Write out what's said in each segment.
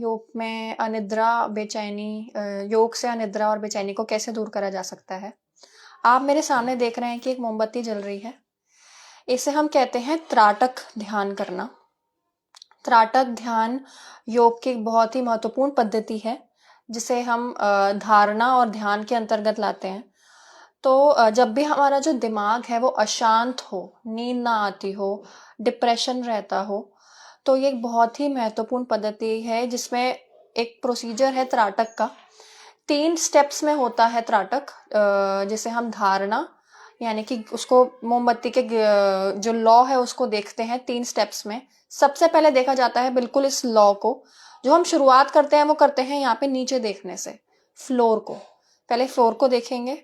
योग में अनिद्रा, बेचैनी, योग से अनिद्रा और बेचैनी को कैसे दूर करा जा सकता है। आप मेरे सामने देख रहे हैं कि एक मोमबत्ती जल रही है। इसे हम कहते हैं त्राटक ध्यान करना। त्राटक ध्यान योग की बहुत ही महत्वपूर्ण पद्धति है, जिसे हम धारणा और ध्यान के अंतर्गत लाते हैं। तो जब भी हमारा जो दिमाग है वो अशांत हो, नींद ना आती हो, डिप्रेशन रहता हो, तो ये एक बहुत ही महत्वपूर्ण पद्धति है, जिसमें एक प्रोसीजर है त्राटक का। 3 स्टेप्स में होता है त्राटक, जिसे हम धारणा, यानी कि उसको मोमबत्ती के जो लॉ है उसको देखते हैं 3 स्टेप्स में। सबसे पहले देखा जाता है बिल्कुल इस लॉ को। जो हम शुरुआत करते हैं वो करते हैं यहाँ पे नीचे देखने से, फ्लोर को। पहले फ्लोर को देखेंगे,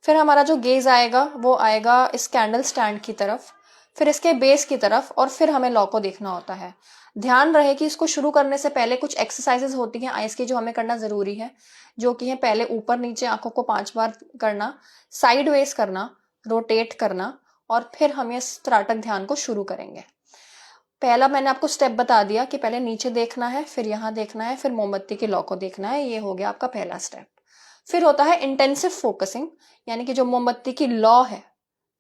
फिर हमारा जो गेज आएगा वो आएगा इस कैंडल स्टैंड की तरफ, फिर इसके बेस की तरफ, और फिर हमें लॉ को देखना होता है। ध्यान रहे कि इसको शुरू करने से पहले कुछ एक्सरसाइजेस होती हैं आइस की, जो हमें करना जरूरी है, जो कि है पहले ऊपर नीचे आंखों को 5 बार करना, साइड वेज करना, रोटेट करना, और फिर हम इस त्राटक ध्यान को शुरू करेंगे। पहला मैंने आपको स्टेप बता दिया कि पहले नीचे देखना है, फिर यहाँ देखना है, फिर मोमबत्ती के लॉ को देखना है। ये हो गया आपका पहला स्टेप। फिर होता है इंटेंसिव फोकसिंग, यानी कि जो मोमबत्ती की लॉ है,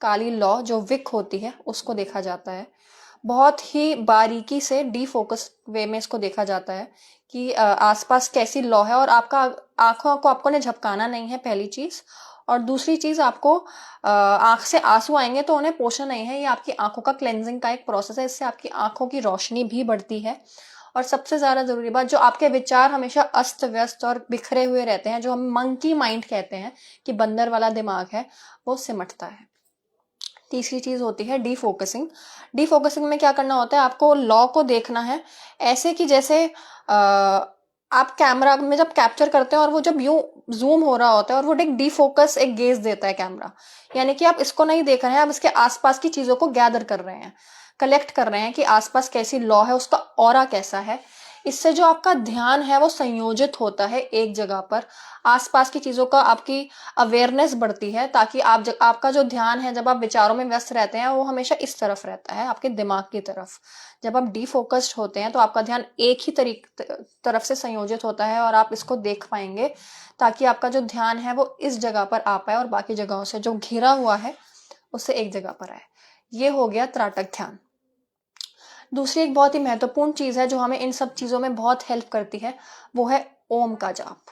काली लॉ जो विक होती है, उसको देखा जाता है। बहुत ही बारीकी से डीफोकस वे में इसको देखा जाता है कि आसपास कैसी लॉ है, और आपका आंखों को आपको ने झपकाना नहीं है, पहली चीज। और दूसरी चीज, आपको आंख से आंसू आएंगे तो उन्हें पोछना नहीं है। ये आपकी आंखों का क्लेंजिंग का एक प्रोसेस है, इससे आपकी आंखों की रोशनी भी बढ़ती है। और सबसे ज्यादा जरूरी बात, जो आपके विचार हमेशा अस्त व्यस्त और बिखरे हुए रहते हैं, जो हम मंकी माइंड कहते हैं कि बंदर वाला दिमाग है, वो सिमटता है। तीसरी चीज होती है डीफोकसिंग। डीफोकसिंग में क्या करना होता है, आपको लॉ को देखना है ऐसे कि जैसे आप कैमरा में जब कैप्चर करते हैं और वो जब यूं जूम हो रहा होता है और वो एक डीफोकस एक गेज देता है कैमरा, यानी कि आप इसको नहीं देख रहे हैं, आप इसके आसपास की चीजों को गैदर कर रहे हैं, कलेक्ट कर रहे हैं कि आसपास कैसी लॉ है, उसका ऑरा कैसा है। इससे जो आपका ध्यान है वो संयोजित होता है एक जगह पर, आसपास की चीजों का आपकी अवेयरनेस बढ़ती है, ताकि आपका जो ध्यान है, जब आप विचारों में व्यस्त रहते हैं, वो हमेशा इस तरफ रहता है, आपके दिमाग की तरफ। जब आप डीफोकस्ड होते हैं तो आपका ध्यान एक ही तरफ से संयोजित होता है, और आप इसको देख पाएंगे, ताकि आपका जो ध्यान है वो इस जगह पर आ पाए और बाकी जगहों से जो घिरा हुआ है उससे एक जगह पर आए। ये हो गया त्राटक ध्यान। दूसरी एक बहुत ही महत्वपूर्ण चीज है जो हमें इन सब चीजों में बहुत हेल्प करती है, वो है ओम का जाप।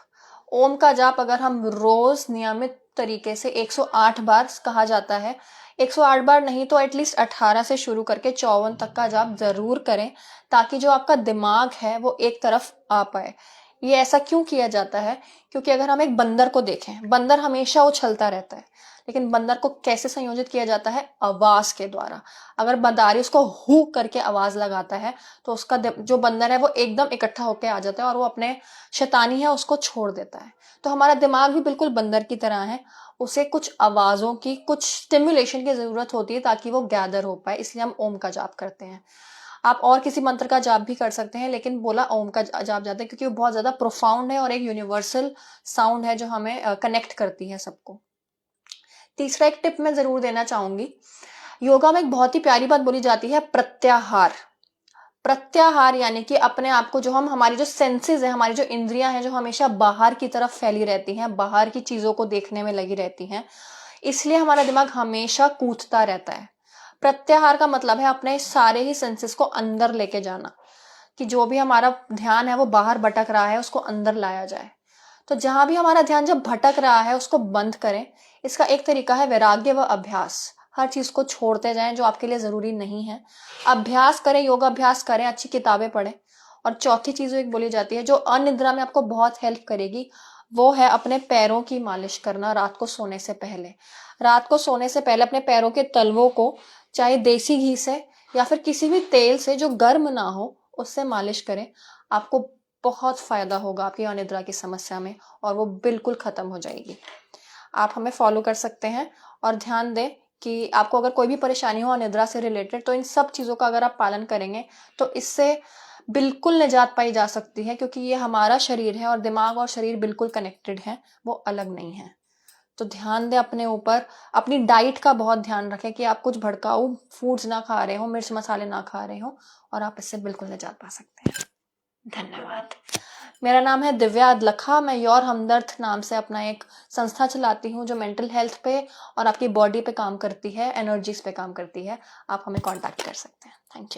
ओम का जाप अगर हम रोज नियमित तरीके से 108 बार, कहा जाता है 108 बार नहीं तो एटलीस्ट 18 से शुरू करके 54 तक का जाप जरूर करें, ताकि जो आपका दिमाग है वो एक तरफ आ पाए। ये ऐसा क्यों किया जाता है, क्योंकि अगर हम एक बंदर को देखें, बंदर हमेशा उछलता रहता है, लेकिन बंदर को कैसे संयोजित किया जाता है, आवाज के द्वारा। अगर बंदारी उसको हु करके आवाज लगाता है तो उसका जो बंदर है वो एकदम इकट्ठा होकर आ जाता है, और वो अपने शैतानी है उसको छोड़ देता है। तो हमारा दिमाग भी बिल्कुल बंदर की तरह है, उसे कुछ आवाजों की, कुछ स्टिम्युलेशन की जरूरत होती है ताकि वो गैदर हो पाए, इसलिए हम ओम का जाप करते हैं। आप और किसी मंत्र का जाप भी कर सकते हैं, लेकिन बोला ओम का जाप जाता है क्योंकि वो बहुत ज्यादा प्रोफाउंड है और एक यूनिवर्सल साउंड है जो हमें कनेक्ट करती है सबको। तीसरा एक टिप मैं जरूर देना चाहूंगी, योगा में एक बहुत ही प्यारी बात बोली जाती है, प्रत्याहार। प्रत्याहार यानी कि अपने आप को, जो हम, हमारी जो सेंसेस है, हमारी जो इंद्रियां हैं, जो हमेशा बाहर की तरफ फैली रहती हैं, बाहर की चीजों को देखने में लगी रहती हैं, इसलिए हमारा दिमाग हमेशा कूदता रहता है। प्रत्याहार का मतलब है अपने सारे ही सेंसेस को अंदर लेके जाना, कि जो भी हमारा ध्यान है वो बाहर भटक रहा है उसको अंदर लाया जाए। तो जहां भी हमारा ध्यान जब भटक रहा है उसको बंद करें। इसका एक तरीका है वैराग्य व अभ्यास। हर चीज को छोड़ते जाएं जो आपके लिए जरूरी नहीं है, अभ्यास करें, योगा अभ्यास करें, अच्छी किताबें पढ़ें। और चौथी चीज एक बोली जाती है जो अनिद्रा में आपको बहुत हेल्प करेगी, वो है अपने पैरों की मालिश करना रात को सोने से पहले। रात को सोने से पहले अपने पैरों के तलवों को चाहे देसी घी से या फिर किसी भी तेल से जो गर्म ना हो उससे मालिश करें। आपको बहुत फायदा होगा आपकी अनिद्रा की समस्या में, और वो बिल्कुल खत्म हो जाएगी। आप हमें फॉलो कर सकते हैं, और ध्यान दें कि आपको अगर कोई भी परेशानी हो अनिद्रा से रिलेटेड, तो इन सब चीजों का अगर आप पालन करेंगे तो इससे बिल्कुल निजात पाई जा सकती है, क्योंकि ये हमारा शरीर है और दिमाग और शरीर बिल्कुल कनेक्टेड है, वो अलग नहीं है। तो ध्यान दें अपने ऊपर, अपनी डाइट का बहुत ध्यान रखें कि आप कुछ भड़काऊ फूड्स ना खा रहे हो, मिर्च मसाले ना खा रहे हो, और आप इससे बिल्कुल निजात पा सकते हैं। धन्यवाद। मेरा नाम है दिव्या अदलखा। मैं योर हमदर्द नाम से अपना एक संस्था चलाती हूँ जो मेंटल हेल्थ पे और आपकी बॉडी पे काम करती है, एनर्जीज पे काम करती है। आप हमें कांटेक्ट कर सकते हैं। Thank you.